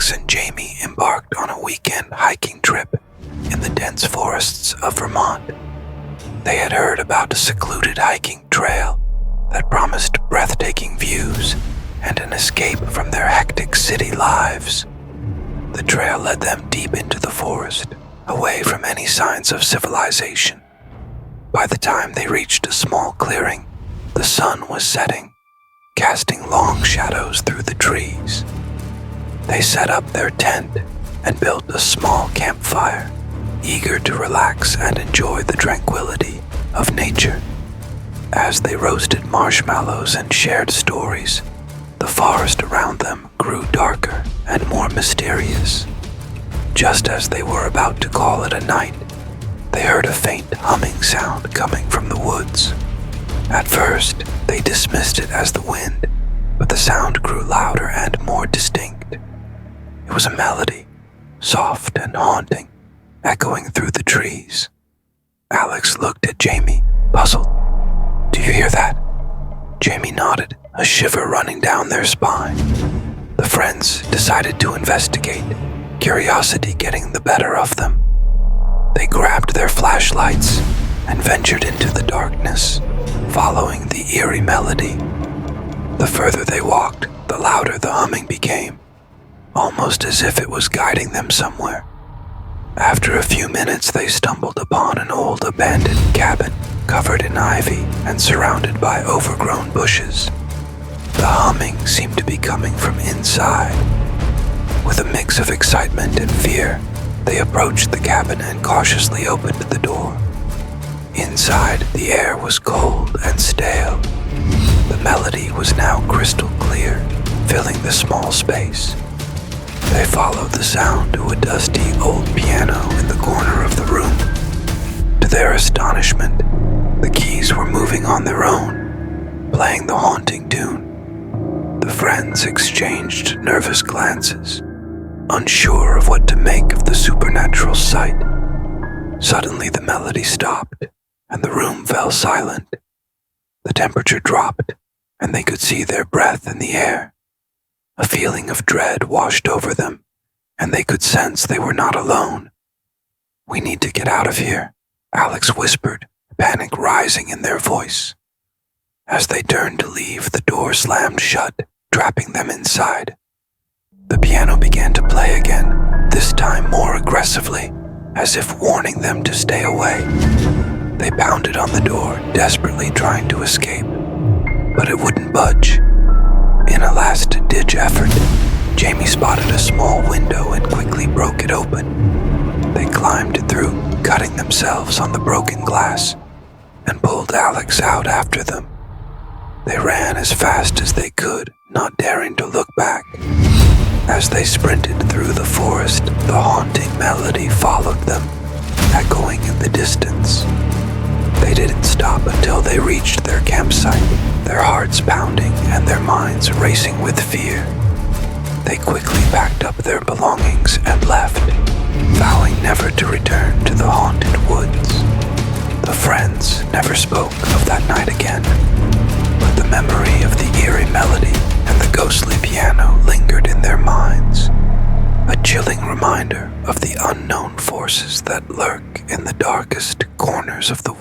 Alex and Jamie embarked on a weekend hiking trip in the dense forests of Vermont. They had heard about a secluded hiking trail that promised breathtaking views and an escape from their hectic city lives. The trail led them deep into the forest, away from any signs of civilization. By the time they reached a small clearing, the sun was setting, casting long shadows through the trees. They set up their tent and built a small campfire, eager to relax and enjoy the tranquility of nature. As they roasted marshmallows and shared stories, the forest around them grew darker and more mysterious. Just as they were about to call it a night, they heard a faint humming sound coming from the woods. At first, they dismissed it as the wind, but the sound grew louder and more distinct. It was a melody, soft and haunting, echoing through the trees. Alex looked at Jamie, puzzled. "Do you hear that?" Jamie nodded, a shiver running down their spine. The friends decided to investigate, curiosity getting the better of them. They grabbed their flashlights and ventured into the darkness, following the eerie melody. The further they walked, the louder the humming became, almost as if it was guiding them somewhere. After a few minutes, they stumbled upon an old abandoned cabin covered in ivy and surrounded by overgrown bushes. The humming seemed to be coming from inside. With a mix of excitement and fear, they approached the cabin and cautiously opened the door. Inside, the air was cold and stale. The melody was now crystal clear, filling the small space. They followed the sound to a dusty old piano in the corner of the room. To their astonishment, the keys were moving on their own, playing the haunting tune. The friends exchanged nervous glances, unsure of what to make of the supernatural sight. Suddenly the melody stopped, and the room fell silent. The temperature dropped, and they could see their breath in the air. A feeling of dread washed over them, and they could sense they were not alone. "We need to get out of here," Alex whispered, panic rising in their voice. As they turned to leave, the door slammed shut, trapping them inside. The piano began to play again, this time more aggressively, as if warning them to stay away. They pounded on the door, desperately trying to escape, but it wouldn't budge. In a last-ditch effort, Jamie spotted a small window and quickly broke it open. They climbed through, cutting themselves on the broken glass, and pulled Alex out after them. They ran as fast as they could, not daring to look back. As they sprinted through the forest, the haunting melody followed them, echoing in the distance. They didn't stop until they reached their campsite, their hearts pounding and their minds racing with fear. They quickly packed up their belongings and left, vowing never to return to the haunted woods. The friends never spoke of that night again, but the memory of the eerie melody and the ghostly piano lingered in their minds, a chilling reminder of the unknown forces that lurk in the darkest corners of the